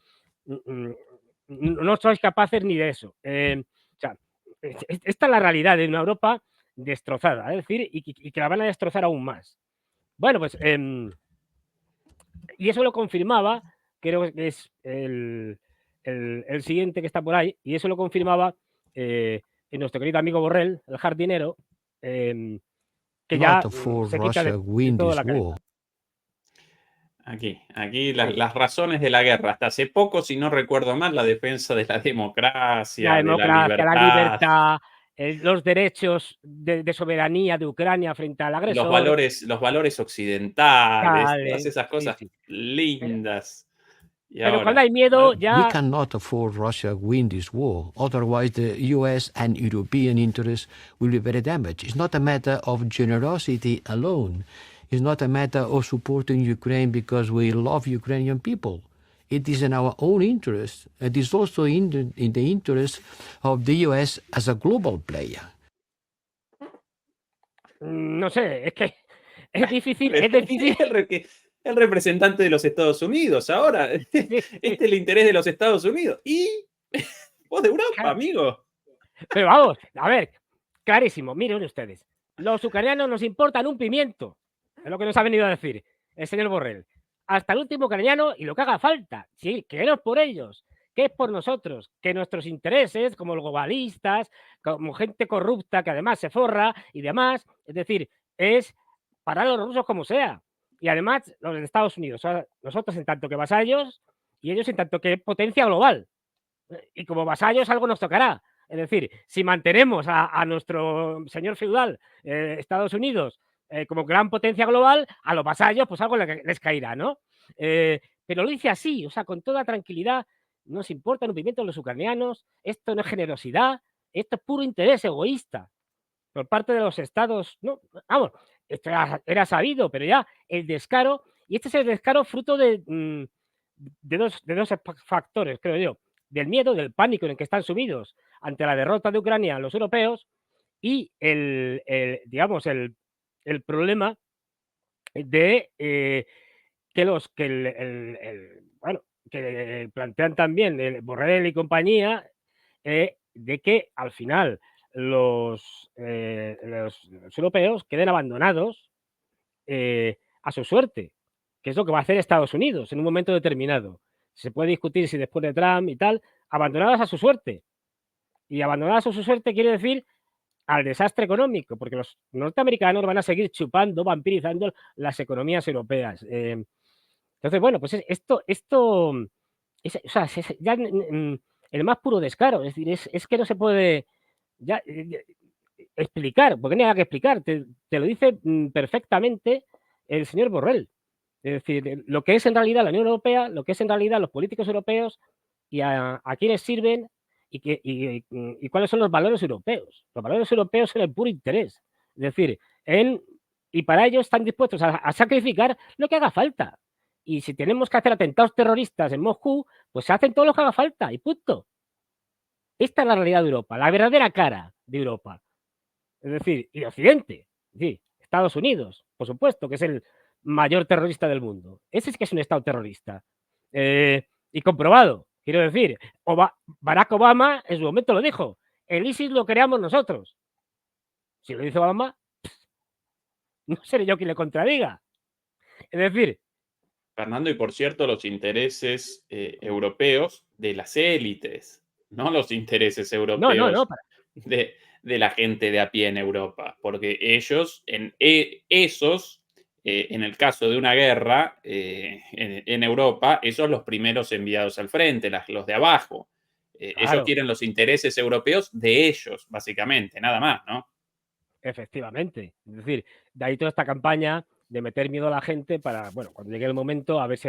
no sois capaces ni de eso. O sea, esta es la realidad de una Europa destrozada, es decir, y que la van a destrozar aún más. Bueno, pues, y eso lo confirmaba, creo que es el siguiente que está por ahí, y eso lo confirmaba nuestro querido amigo Borrell, el jardinero, que ya se quita de toda la cabeza. Aquí las razones de la guerra. Hasta hace poco, si no recuerdo mal, la defensa de la democracia, de la libertad, los derechos de soberanía de Ucrania frente al agresor. los valores occidentales, Vale, todas esas cosas sí. lindas. Pero cuando hay miedo ya... We cannot afford Russia win this war. Otherwise, the US and European interests will be very damaged. It's not a matter of generosity alone. It's not a matter of supporting Ukraine because we love Ukrainian people. It is in our own interest. It is also in the interest of the US as a global player. No sé, es que es difícil. El representante de los Estados Unidos ahora. Este es el interés de los Estados Unidos. Y vos de Europa, amigo. Pero vamos, a ver, clarísimo, miren ustedes. Los ucranianos nos importan un pimiento. Es lo que nos ha venido a decir el señor Borrell. Hasta el último ucraniano y lo que haga falta. Sí, que no es por ellos, que es por nosotros. Que nuestros intereses, como los globalistas, como gente corrupta que además se forra y demás, es decir, es parar a los rusos como sea. Y además los de Estados Unidos. O sea, nosotros en tanto que vasallos y ellos en tanto que potencia global. Y como vasallos algo nos tocará. Es decir, si mantenemos a nuestro señor feudal, Estados Unidos, como gran potencia global, a los vasallos pues algo les caerá, ¿no? Pero lo dice así, o sea, con toda tranquilidad, no nos importa un pimiento los ucranianos, esto no es generosidad, esto es puro interés egoísta por parte de los estados, no, vamos, esto era sabido, pero ya el descaro, y este es el descaro fruto de dos factores, creo yo, del miedo, del pánico en el que están sumidos ante la derrota de Ucrania los europeos y digamos, el problema de que plantean también el Borrell y compañía, de que al final los europeos queden abandonados a su suerte, que es lo que va a hacer Estados Unidos en un momento determinado. Se puede discutir si después de Trump y tal, abandonados a su suerte. Y abandonados a su suerte quiere decir al desastre económico, porque los norteamericanos van a seguir chupando, vampirizando las economías europeas. Entonces, bueno, pues esto es, o sea, es ya el más puro descaro. Es decir, es que no se puede ya explicar, porque no hay nada que explicar. Te lo dice perfectamente el señor Borrell. Es decir, lo que es en realidad la Unión Europea, lo que es en realidad los políticos europeos y a quienes sirven y cuáles son los valores europeos. Los valores europeos son el puro interés. Es decir, y para ello están dispuestos a sacrificar lo que haga falta. Y si tenemos que hacer atentados terroristas en Moscú, pues se hacen todo lo que haga falta y punto. Esta es la realidad de Europa, la verdadera cara de Europa. Es decir, y Occidente, sí, Estados Unidos, por supuesto, que es el mayor terrorista del mundo. Ese es que es un Estado terrorista. Y comprobado, quiero decir. Barack Obama en su momento lo dijo. El ISIS lo creamos nosotros. Si lo dice Obama, no seré yo quien le contradiga. Es decir... Fernando, y por cierto, los intereses europeos de las élites, no los intereses europeos de la gente de a pie en Europa, porque ellos, en el caso de una guerra en Europa, esos los primeros enviados al frente, los de abajo. Claro. Ellos quieren los intereses europeos de ellos, básicamente, nada más, ¿no? Efectivamente. Es decir, de ahí toda esta campaña de meter miedo a la gente para, bueno, cuando llegue el momento, a ver si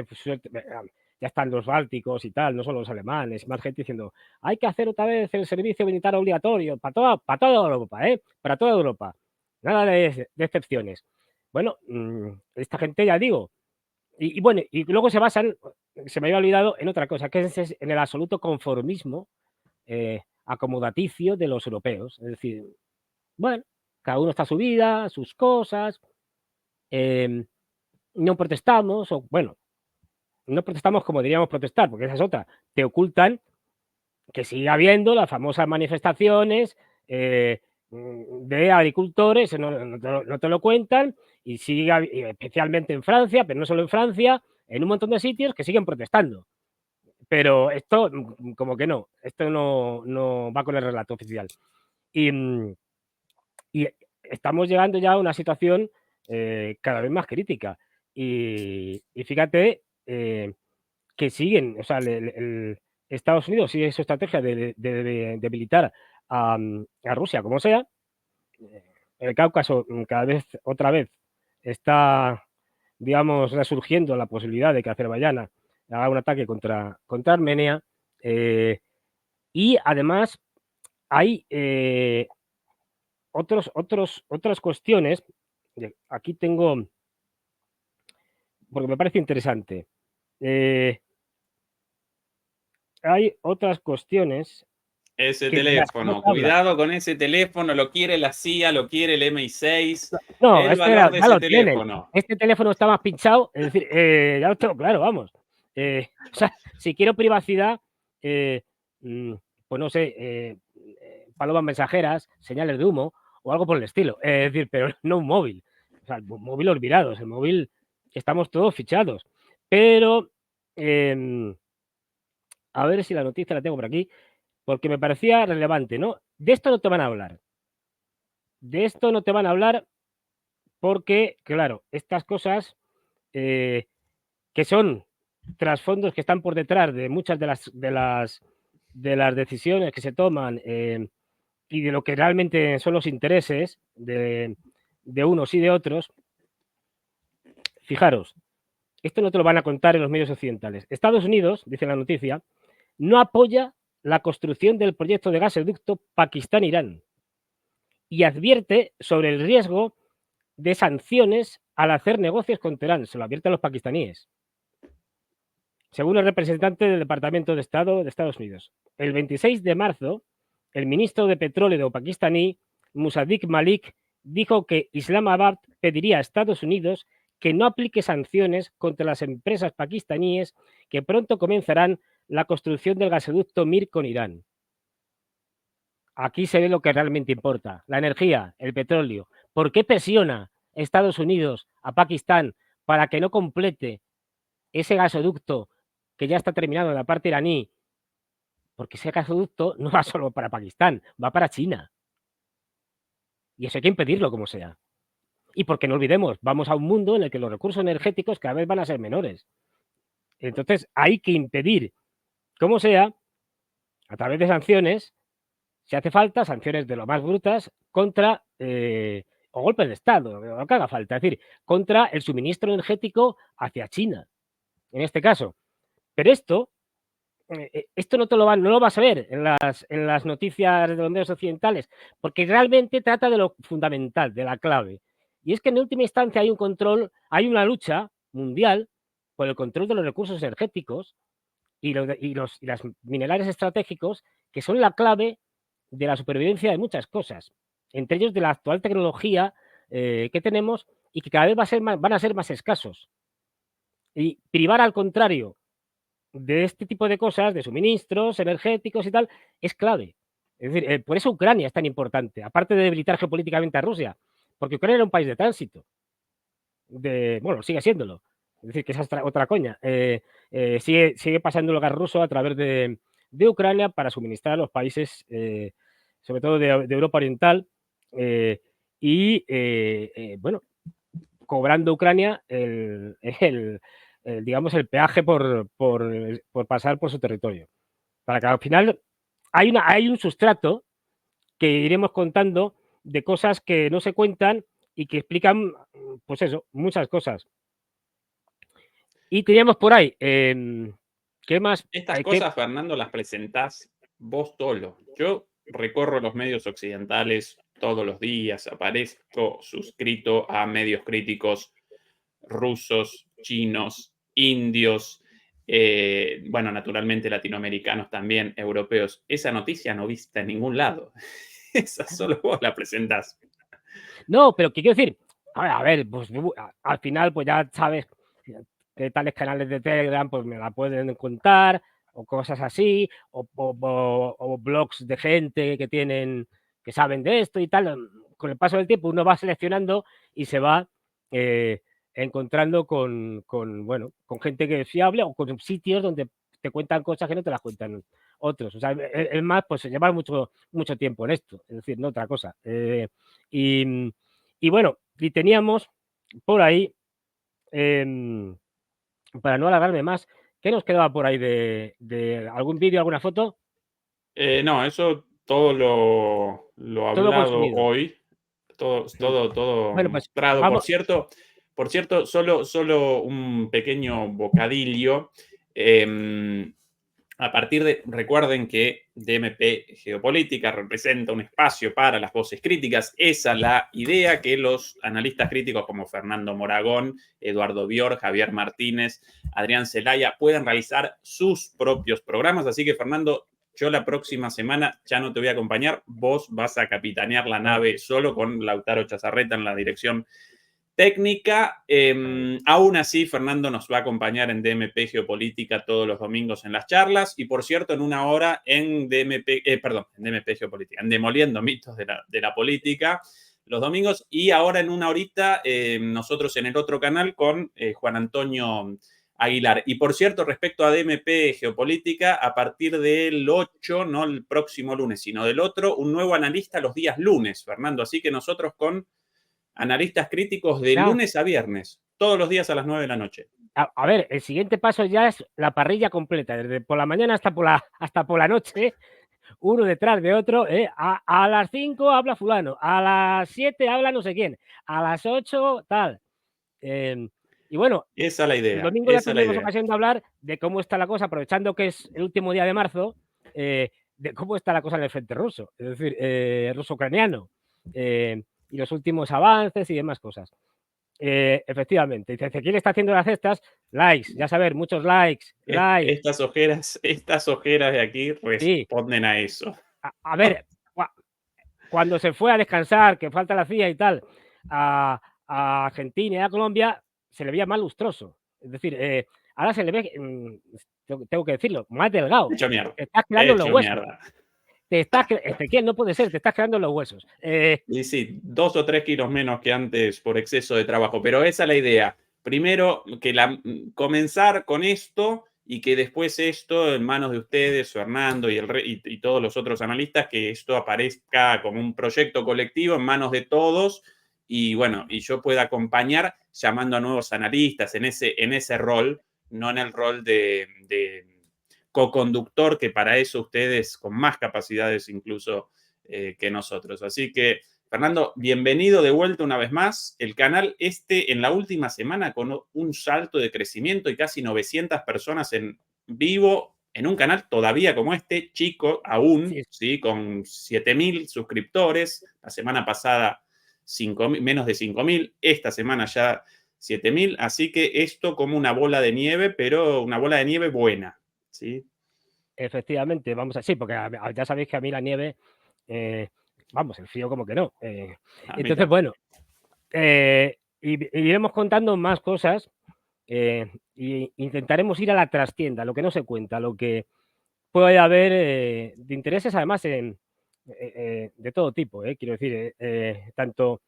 ya están los bálticos y tal, no solo los alemanes, más gente diciendo, hay que hacer otra vez el servicio militar obligatorio para toda Europa, para toda Europa. Nada de excepciones. Bueno, esta gente, ya digo, y bueno, y luego se basan, se me había olvidado, en otra cosa, que es en el absoluto conformismo acomodaticio de los europeos. Es decir, bueno, cada uno está a su vida, sus cosas, no protestamos, o bueno, no protestamos como diríamos protestar, porque esa es otra, te ocultan que sigue habiendo las famosas manifestaciones de agricultores, no te lo cuentan, y sigue, especialmente en Francia, pero no solo en Francia, en un montón de sitios que siguen protestando. Pero esto, como que no, esto no va con el relato oficial. Y estamos llegando ya a una situación cada vez más crítica. Y fíjate que siguen, o sea, Estados Unidos sigue su estrategia de debilitar a Rusia, como sea. El Cáucaso otra vez está, digamos, resurgiendo la posibilidad de que Azerbaiyán haga un ataque contra Armenia. Y además hay otras cuestiones. Aquí tengo, porque me parece interesante. Hay otras cuestiones. Ese teléfono, cuidado con ese teléfono, lo quiere la CIA, lo quiere el MI6. No, el valor de ese teléfono. Este teléfono está más pinchado, es decir, ya lo tengo claro, vamos. O sea, si quiero privacidad, pues no sé, palomas mensajeras, señales de humo o algo por el estilo. Es decir, pero no un móvil. O sea, el móvil olvidados, el móvil estamos todos fichados. Pero, a ver si la noticia la tengo por aquí, porque me parecía relevante, ¿no? De esto no te van a hablar. De esto no te van a hablar porque, claro, estas cosas que son trasfondos que están por detrás de muchas de las decisiones que se toman y de lo que realmente son los intereses de unos y de otros. Fijaros, esto no te lo van a contar en los medios occidentales. Estados Unidos, dice la noticia, no apoya la construcción del proyecto de gasoducto Pakistán-Irán y advierte sobre el riesgo de sanciones al hacer negocios con Teherán. Se lo advierten los pakistaníes. Según el representante del Departamento de Estado de Estados Unidos. El 26 de marzo, el ministro de Petróleo pakistaní, Musaddiq Malik, dijo que Islamabad pediría a Estados Unidos que no aplique sanciones contra las empresas pakistaníes que pronto comenzarán la construcción del gasoducto Mir con Irán. Aquí se ve lo que realmente importa, la energía, el petróleo. ¿Por qué presiona Estados Unidos a Pakistán para que no complete ese gasoducto que ya está terminado en la parte iraní? Porque ese gasoducto no va solo para Pakistán, va para China. Y eso hay que impedirlo como sea. Y porque no olvidemos, vamos a un mundo en el que los recursos energéticos cada vez van a ser menores. Entonces hay que impedir, como sea, a través de sanciones, si hace falta, sanciones de lo más brutas contra, o golpes de Estado, lo que haga falta, es decir, contra el suministro energético hacia China, en este caso. Pero esto no lo vas a ver en las noticias de los medios occidentales, porque realmente trata de lo fundamental, de la clave. Y es que en última instancia hay un control, hay una lucha mundial por el control de los recursos energéticos y los minerales estratégicos, que son la clave de la supervivencia de muchas cosas, entre ellos de la actual tecnología que tenemos y que cada vez van a ser más escasos. Y privar, al contrario, de este tipo de cosas, de suministros energéticos y tal, es clave. Es decir, por eso Ucrania es tan importante, aparte de debilitar geopolíticamente a Rusia, porque Ucrania era un país de tránsito. Bueno, sigue siéndolo. Es decir, que esa es otra coña. Sigue pasando el gas ruso a través de Ucrania para suministrar a los países, sobre todo de Europa Oriental, bueno, cobrando Ucrania digamos, el peaje por pasar por su territorio. Para que al final hay un sustrato que iremos contando de cosas que no se cuentan y que explican, pues eso, muchas cosas. Y teníamos por ahí, ¿qué más? Estas cosas, Fernando, las presentás vos solo. Yo recorro los medios occidentales todos los días, aparezco suscrito a medios críticos rusos, chinos, indios, bueno, naturalmente latinoamericanos también, europeos. Esa noticia no vista en ningún lado. Esa solo vos la presentás. No, pero ¿qué quiero decir? A ver, pues al final, pues ya sabes que tales canales de Telegram pues me la pueden contar, o cosas así, o blogs de gente que saben de esto y tal. Con el paso del tiempo uno va seleccionando y se va encontrando con gente que es fiable, o con sitios donde te cuentan cosas que no te las cuentan otros. O sea, es más, pues llevar mucho tiempo en esto, es decir, no otra cosa. Y bueno, y teníamos por ahí, para no alargarme más, ¿qué nos quedaba por ahí de algún vídeo, alguna foto? No, eso todo lo hablado consumido. hoy, todo Bueno, pues mostrado. vamos. Por cierto, solo un pequeño bocadillo. A partir de, recuerden que DMP Geopolítica representa un espacio para las voces críticas. Esa es la idea, que los analistas críticos como Fernando Moragón, Eduardo Bior, Javier Martínez, Adrián Zelaya puedan realizar sus propios programas. Así que, Fernando, yo la próxima semana ya no te voy a acompañar. Vos vas a capitanear la nave solo con Lautaro Chazarreta en la dirección técnica. Aún así, Fernando nos va a acompañar en DMP Geopolítica todos los domingos en las charlas. Y por cierto, en una hora en DMP Geopolítica, en Demoliendo Mitos de la Política, los domingos. Y ahora en una horita, nosotros en el otro canal con Juan Antonio Aguilar. Y por cierto, respecto a DMP Geopolítica, a partir del 8, no el próximo lunes, sino del otro, un nuevo analista los días lunes, Fernando. Así que nosotros con analistas críticos de lunes a viernes, todos los días a las 9 de la noche. A ver, el siguiente paso ya es la parrilla completa, desde por la mañana hasta por la noche, uno detrás de otro. A las 5 habla fulano, a las 7 habla no sé quién, a las 8 tal. Y bueno, esa es la idea. El domingo ya tendremos ocasión de hablar de cómo está la cosa, aprovechando que es el último día de marzo, de cómo está la cosa en el frente ruso, es decir, ruso-ucraniano, y los últimos avances y demás cosas. Efectivamente, dice, ¿quién está haciendo las cestas? Likes, ya saber, muchos likes. Estas ojeras de aquí responden a eso. A ver, cuando se fue a descansar, que falta la CIA y tal, a Argentina y a Colombia, se le veía más lustroso. Es decir, ahora se le ve, tengo que decirlo, más delgado. Hecho mierda. Te estás quedando los huesos. Ezequiel, no puede ser, te estás quedando los huesos. Y sí, 2 o 3 kilos menos que antes por exceso de trabajo, pero esa es la idea. Primero, comenzar con esto y que después esto, en manos de ustedes, Fernando y todos los otros analistas, que esto aparezca como un proyecto colectivo en manos de todos y bueno, y yo pueda acompañar llamando a nuevos analistas en ese rol, no en el rol de co-conductor, que para eso ustedes con más capacidades incluso que nosotros. Así que, Fernando, bienvenido de vuelta una vez más. El canal en la última semana con un salto de crecimiento y casi 900 personas en vivo en un canal todavía como este, chico aún, ¿sí? Con 7.000 suscriptores. La semana pasada menos de 5.000. Esta semana ya 7.000. Así que esto como una bola de nieve, pero una bola de nieve buena, ¿sí? Efectivamente, vamos así, porque ya sabéis que a mí la nieve, vamos, el frío como que no. Entonces, bueno, y iremos contando más cosas y intentaremos ir a la trastienda, lo que no se cuenta, lo que puede haber de intereses además de todo tipo, quiero decir, tanto,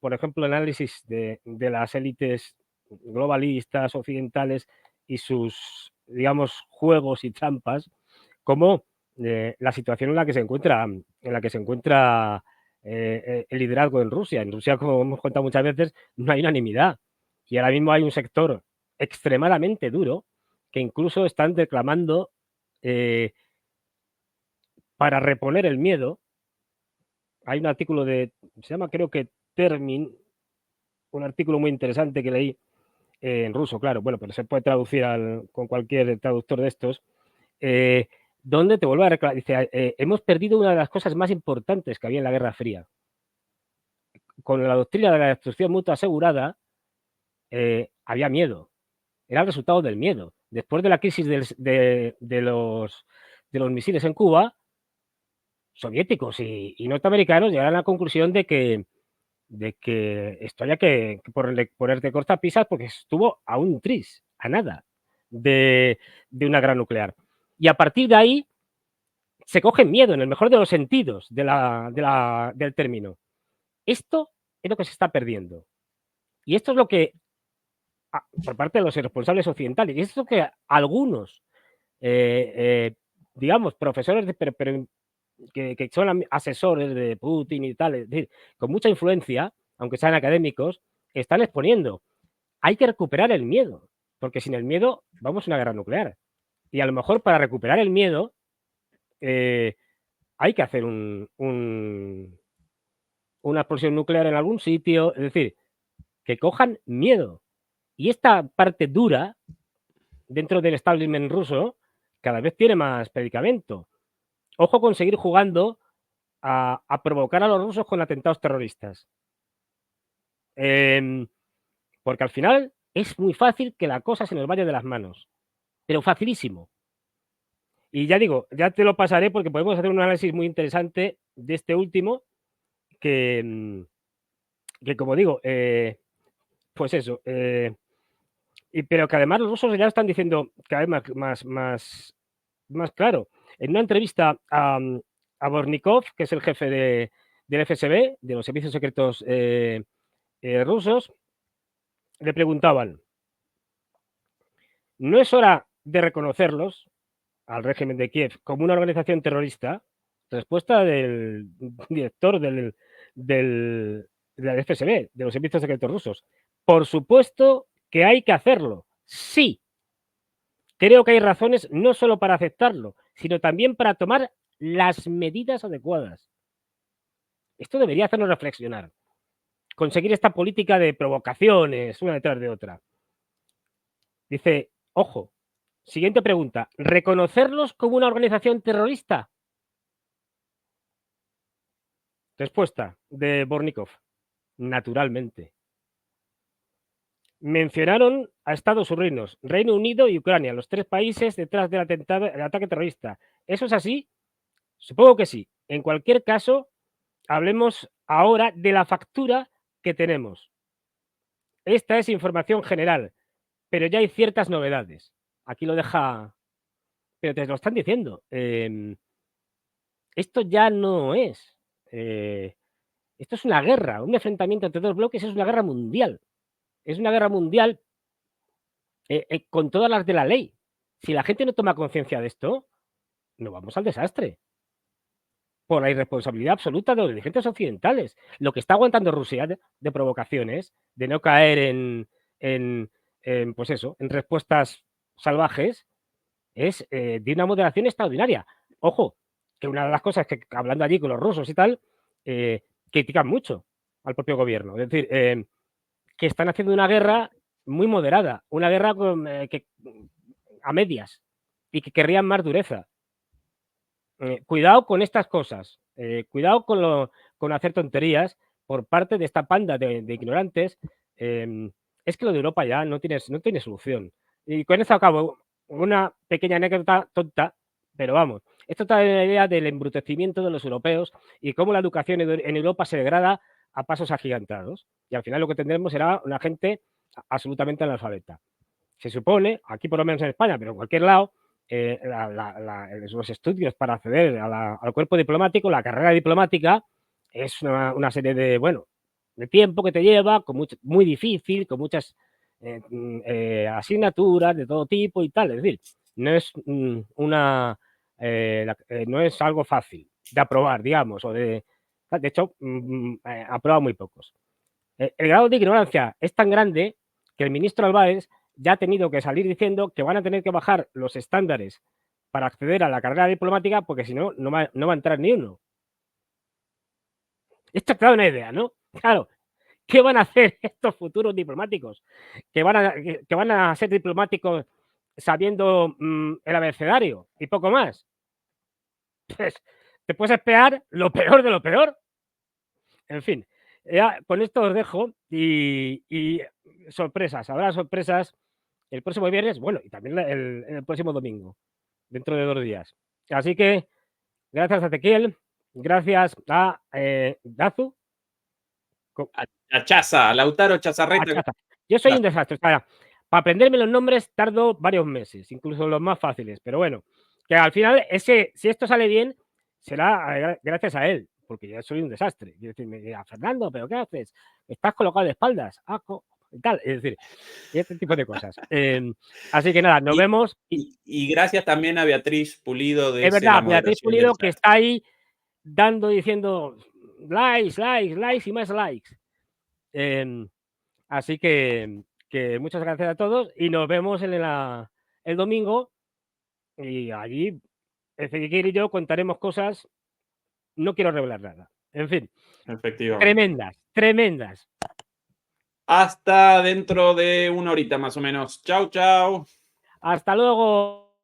por ejemplo, análisis de las élites globalistas occidentales y sus, digamos, juegos y trampas, como la situación en la que se encuentra, el liderazgo en Rusia. En Rusia, como hemos contado muchas veces, no hay unanimidad. Y ahora mismo hay un sector extremadamente duro que incluso están reclamando para reponer el miedo. Hay un artículo se llama creo que Termin, un artículo muy interesante que leí en ruso, claro, bueno, pero se puede traducir con cualquier traductor de estos, donde te vuelve a reclamar, dice, hemos perdido una de las cosas más importantes que había en la Guerra Fría. Con la doctrina de la destrucción mutua asegurada, había miedo. Era el resultado del miedo. Después de la crisis de los misiles en Cuba, soviéticos y norteamericanos llegaron a la conclusión de que esto había que poner de cortapisas porque estuvo a un tris, a nada, de una guerra nuclear. Y a partir de ahí se coge miedo, en el mejor de los sentidos del término. Esto es lo que se está perdiendo. Y esto es lo que, por parte de los responsables occidentales, y esto es lo que algunos, digamos, profesores, pero que son asesores de Putin y tal, es decir, con mucha influencia, aunque sean académicos, están exponiendo. Hay que recuperar el miedo, porque sin el miedo vamos a una guerra nuclear. Y a lo mejor para recuperar el miedo hay que hacer una explosión nuclear en algún sitio, es decir, que cojan miedo. Y esta parte dura, dentro del establishment ruso, cada vez tiene más predicamento. Ojo con seguir jugando a provocar a los rusos con atentados terroristas. Porque al final es muy fácil que la cosa se nos vaya de las manos, pero facilísimo. Y ya digo, ya te lo pasaré porque podemos hacer un análisis muy interesante de este último, que como digo, pues eso, pero que además los rusos ya están diciendo cada vez más claro. En una entrevista a Bornikov, que es el jefe del FSB, de los servicios secretos rusos, le preguntaban, ¿no es hora de reconocerlos al régimen de Kiev como una organización terrorista? Respuesta del director del FSB, de los servicios secretos rusos. Por supuesto que hay que hacerlo. Sí. Creo que hay razones no solo para aceptarlo, sino también para tomar las medidas adecuadas. Esto debería hacernos reflexionar. Conseguir esta política de provocaciones una detrás de otra. Dice, ojo, siguiente pregunta, ¿reconocerlos como una organización terrorista? Respuesta de Bornikov, naturalmente. Mencionaron a Estados Unidos, Reino Unido y Ucrania, los tres países detrás del ataque terrorista. ¿Eso es así? Supongo que sí. En cualquier caso, hablemos ahora de la factura que tenemos. Esta es información general, pero ya hay ciertas novedades. Aquí lo deja, pero te lo están diciendo. Esto ya no es. Esto es una guerra, un enfrentamiento entre dos bloques, es una guerra mundial. Es una guerra mundial con todas las de la ley. Si la gente no toma conciencia de esto, nos vamos al desastre. Por la irresponsabilidad absoluta de los dirigentes occidentales. Lo que está aguantando Rusia de provocaciones, de no caer en respuestas salvajes, es de una moderación extraordinaria. Ojo, que una de las cosas que, hablando allí con los rusos y tal, critican mucho al propio gobierno. Es decir, que están haciendo una guerra muy moderada, una guerra a medias y que querrían más dureza. Cuidado con estas cosas, cuidado con hacer tonterías por parte de esta panda de ignorantes. Es que lo de Europa ya no tiene solución. Y con esto acabo. Una pequeña anécdota tonta, pero vamos, esto está en la idea del embrutecimiento de los europeos y cómo la educación en Europa se degrada a pasos agigantados. Y al final lo que tendremos será una gente absolutamente analfabeta. Se supone, aquí por lo menos en España, pero en cualquier lado, los estudios para acceder al cuerpo diplomático, la carrera diplomática, es una serie de tiempo que te lleva, muy difícil, con muchas asignaturas de todo tipo y tal. Es decir, no es no es algo fácil de aprobar, digamos, de hecho, aprueba muy pocos. El grado de ignorancia es tan grande que el ministro Álvarez ya ha tenido que salir diciendo que van a tener que bajar los estándares para acceder a la carrera diplomática porque si no, no va a entrar ni uno. Esto te da una idea, ¿no? Claro, ¿qué van a hacer estos futuros diplomáticos? Que van a ser diplomáticos sabiendo el abecedario y poco más. Pues te puedes esperar lo peor de lo peor. En fin, ya con esto os dejo y sorpresas, habrá sorpresas el próximo viernes, bueno, y también el próximo domingo, dentro de 2 días. Así que gracias a Ezequiel, gracias a Dazu. A Chaza, a Lautaro Chazarreta. Chaza. Yo soy un desastre. O sea, para aprenderme los nombres tardo varios meses, incluso los más fáciles. Pero bueno, que al final, si esto sale bien, será gracias a él, porque yo soy un desastre. Y decirme, Fernando, ¿pero qué haces? Estás colocado de espaldas. Y tal. Es decir, este tipo de cosas. Así que nada, nos vemos. Y gracias también a Beatriz Pulido de Es verdad, Beatriz Pulido, que está ahí diciendo likes y más likes. Así que muchas gracias a todos y nos vemos el domingo y allí Ezequiel y yo contaremos cosas, no quiero revelar nada. En fin, tremendas. Hasta dentro de 1 horita más o menos. Chau, chau. Hasta luego.